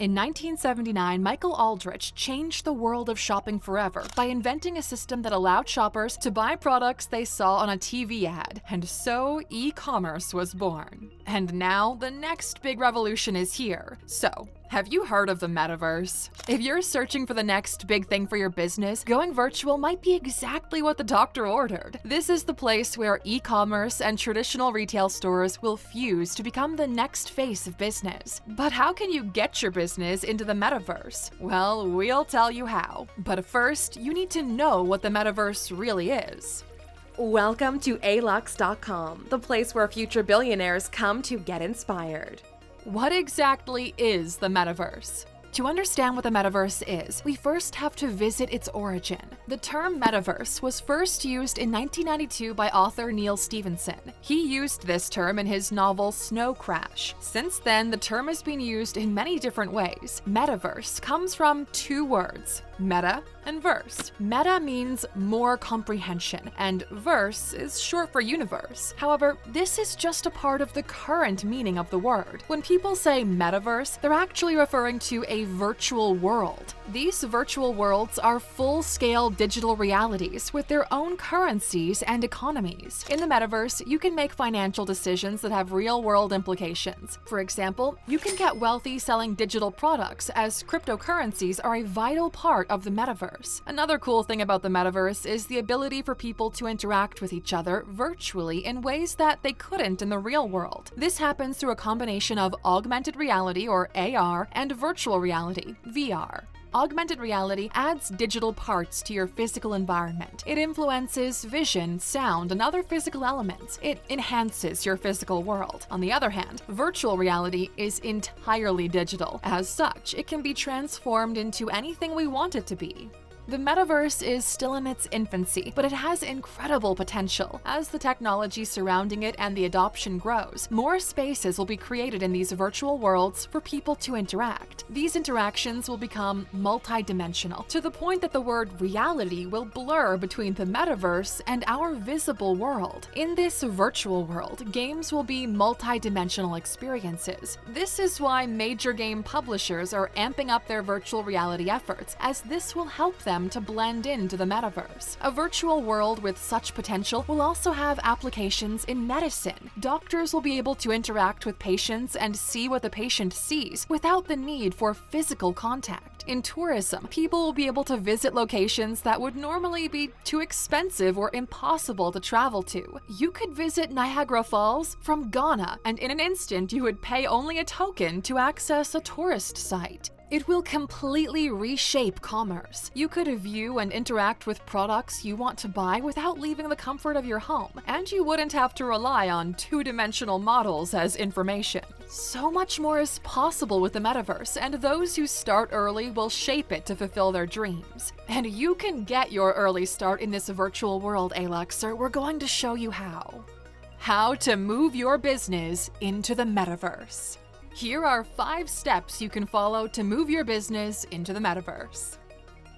In 1979, Michael Aldrich changed the world of shopping forever by inventing a system that allowed shoppers to buy products they saw on a TV ad, and so e-commerce was born. And now, the next big revolution is here. So, have you heard of the Metaverse? If you're searching for the next big thing for your business, going virtual might be exactly what the doctor ordered. This is the place where e-commerce and traditional retail stores will fuse to become the next face of business. But how can you get your business into the Metaverse? Well, we'll tell you how. But first, you need to know what the Metaverse really is. Welcome to Alux.com, the place where future billionaires come to get inspired. What exactly is the Metaverse? To understand what the Metaverse is, we first have to visit its origin. The term Metaverse was first used in 1992 by author Neal Stephenson. He used this term in his novel Snow Crash. Since then, the term has been used in many different ways. Metaverse comes from two words, meta and verse. Meta means more comprehension, and verse is short for universe. However, this is just a part of the current meaning of the word. When people say metaverse, they're actually referring to a virtual world. These virtual worlds are full-scale digital realities with their own currencies and economies. In the metaverse, you can make financial decisions that have real-world implications. For example, you can get wealthy selling digital products, as cryptocurrencies are a vital part of the metaverse. Another cool thing about the metaverse is the ability for people to interact with each other virtually in ways that they couldn't in the real world. This happens through a combination of augmented reality, or AR, and virtual reality, VR. Augmented reality adds digital parts to your physical environment. It influences vision, sound, and other physical elements. It enhances your physical world. On the other hand, virtual reality is entirely digital. As such, it can be transformed into anything we want it to be. The metaverse is still in its infancy, but it has incredible potential. As the technology surrounding it and the adoption grows, more spaces will be created in these virtual worlds for people to interact. These interactions will become multidimensional, to the point that the word reality will blur between the metaverse and our visible world. In this virtual world, games will be multidimensional experiences. This is why major game publishers are amping up their virtual reality efforts, as this will help them to blend into the metaverse. A virtual world with such potential will also have applications in medicine. Doctors will be able to interact with patients and see what the patient sees without the need for physical contact. In tourism, people will be able to visit locations that would normally be too expensive or impossible to travel to. You could visit Niagara Falls from Ghana, and in an instant you would pay only a token to access a tourist site. It will completely reshape commerce. You could view and interact with products you want to buy without leaving the comfort of your home, and you wouldn't have to rely on two-dimensional models as information. So much more is possible with the metaverse, and those who start early will shape it to fulfill their dreams. And you can get your early start in this virtual world, Aluxer. We're going to show you how. How to move your business into the metaverse. Here are 5 steps you can follow to move your business into the metaverse.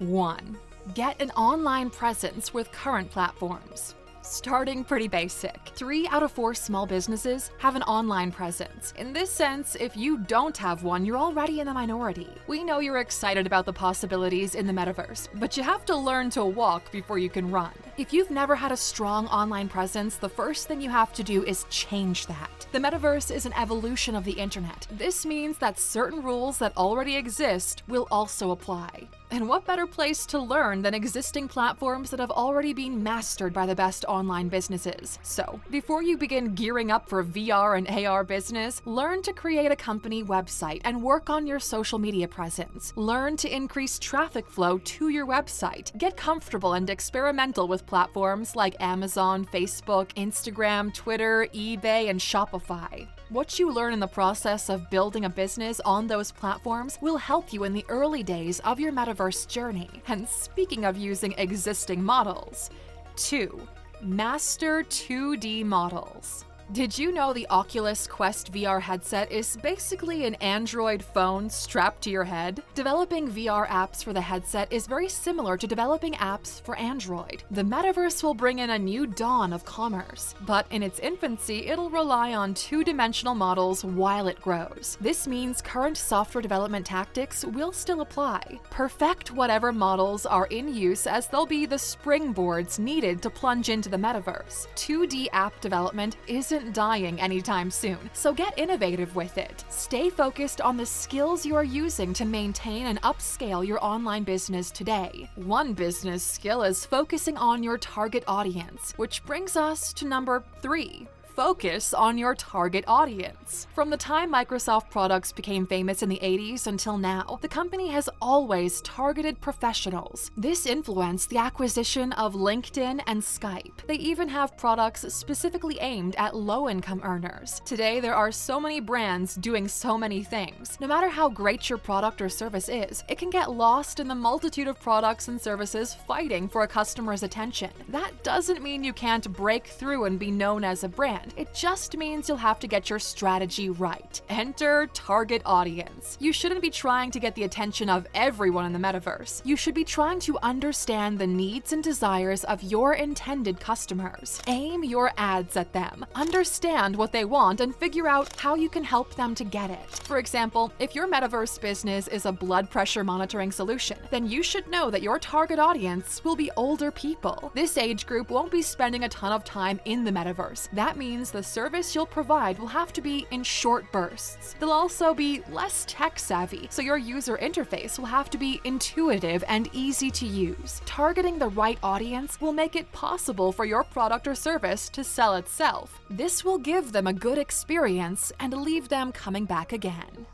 1. Get an online presence with current platforms. Starting pretty basic. 3 out of 4 small businesses have an online presence. In this sense, if you don't have one, you're already in the minority. We know you're excited about the possibilities in the metaverse, but you have to learn to walk before you can run. If you've never had a strong online presence, the first thing you have to do is change that. The metaverse is an evolution of the internet. This means that certain rules that already exist will also apply. And what better place to learn than existing platforms that have already been mastered by the best online businesses? So, before you begin gearing up for VR and AR business, learn to create a company website and work on your social media presence. Learn to increase traffic flow to your website. Get comfortable and experimental with platforms like Amazon, Facebook, Instagram, Twitter, eBay, and Shopify. What you learn in the process of building a business on those platforms will help you in the early days of your metaverse journey. And speaking of using existing models, 2. Master 2D models. Did you know the Oculus Quest VR headset is basically an Android phone strapped to your head? Developing VR apps for the headset is very similar to developing apps for Android. The metaverse will bring in a new dawn of commerce, but in its infancy, it'll rely on two-dimensional models while it grows. This means current software development tactics will still apply. Perfect whatever models are in use, as they'll be the springboards needed to plunge into the metaverse. 2D app development isn't dying anytime soon, so get innovative with it. Stay focused on the skills you are using to maintain and upscale your online business today. One business skill is focusing on your target audience, which brings us to number 3. Focus on your target audience. From the time Microsoft products became famous in the 80s until now, the company has always targeted professionals. This influenced the acquisition of LinkedIn and Skype. They even have products specifically aimed at low-income earners. Today, there are so many brands doing so many things. No matter how great your product or service is, it can get lost in the multitude of products and services fighting for a customer's attention. That doesn't mean you can't break through and be known as a brand. It just means you'll have to get your strategy right. Enter target audience. You shouldn't be trying to get the attention of everyone in the metaverse. You should be trying to understand the needs and desires of your intended customers. Aim your ads at them. Understand what they want and figure out how you can help them to get it. For example, if your metaverse business is a blood pressure monitoring solution, then you should know that your target audience will be older people. This age group won't be spending a ton of time in the metaverse. That means the service you'll provide will have to be in short bursts. They'll also be less tech-savvy, so your user interface will have to be intuitive and easy to use. Targeting the right audience will make it possible for your product or service to sell itself. This will give them a good experience and leave them coming back again.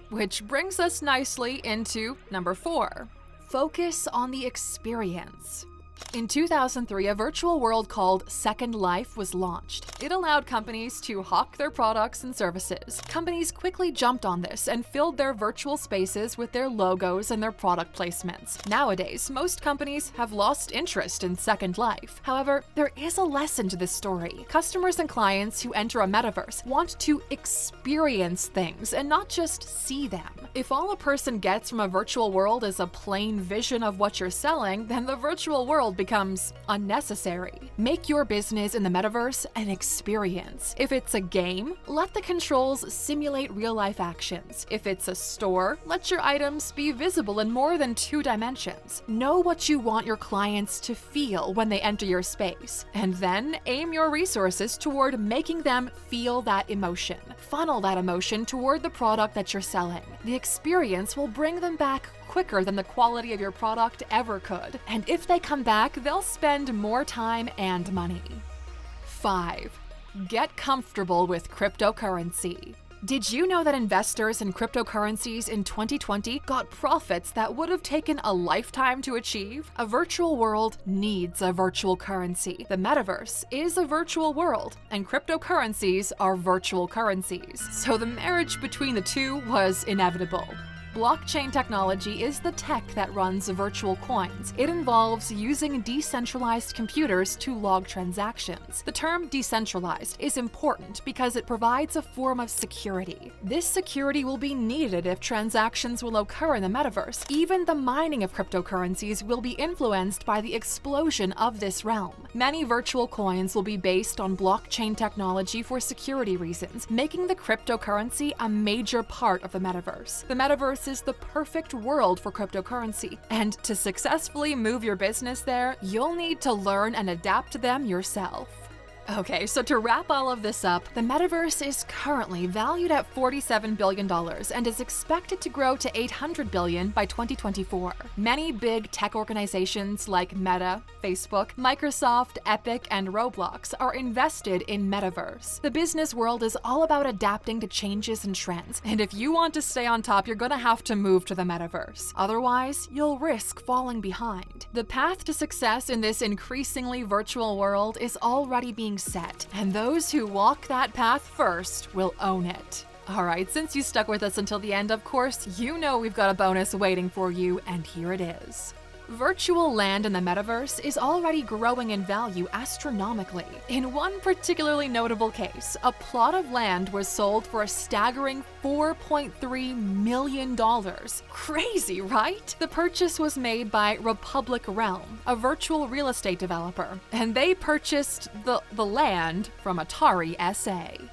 Which brings us nicely into number 4. Focus on the experience. In 2003, a virtual world called Second Life was launched. It allowed companies to hawk their products and services. Companies quickly jumped on this and filled their virtual spaces with their logos and their product placements. Nowadays, most companies have lost interest in Second Life. However, there is a lesson to this story. Customers and clients who enter a metaverse want to experience things and not just see them. If all a person gets from a virtual world is a plain vision of what you're selling, then the virtual world becomes unnecessary. Make your business in the metaverse an experience. If it's a game, let the controls simulate real-life actions. If it's a store, let your items be visible in more than 2 dimensions. Know what you want your clients to feel when they enter your space, and then aim your resources toward making them feel that emotion. Funnel that emotion toward the product that you're selling. The experience will bring them back quicker than the quality of your product ever could. And if they come back, they'll spend more time and money. 5. Get comfortable with cryptocurrency. Did you know that investors in cryptocurrencies in 2020 got profits that would have taken a lifetime to achieve? A virtual world needs a virtual currency. The metaverse is a virtual world, and cryptocurrencies are virtual currencies. So the marriage between the two was inevitable. Blockchain technology is the tech that runs virtual coins. It involves using decentralized computers to log transactions. The term decentralized is important because it provides a form of security. This security will be needed if transactions will occur in the metaverse. Even the mining of cryptocurrencies will be influenced by the explosion of this realm. Many virtual coins will be based on blockchain technology for security reasons, making the cryptocurrency a major part of the metaverse. The metaverse is the perfect world for cryptocurrency, and to successfully move your business there, you'll need to learn and adapt to them yourself. Okay, so to wrap all of this up, the metaverse is currently valued at $47 billion and is expected to grow to $800 billion by 2024. Many big tech organizations like Meta, Facebook, Microsoft, Epic, and ROBLOX are invested in metaverse. The business world is all about adapting to changes and trends, and if you want to stay on top, you're gonna have to move to the metaverse. Otherwise, you'll risk falling behind. The path to success in this increasingly virtual world is already being set, and those who walk that path first will own it. Alright, since you stuck with us until the end, of course, you know we've got a bonus waiting for you, and here it is. Virtual land in the metaverse is already growing in value astronomically. In one particularly notable case, a plot of land was sold for a staggering $4.3 million. Crazy, right? The purchase was made by Republic Realm, a virtual real estate developer, and they purchased the land from Atari SA.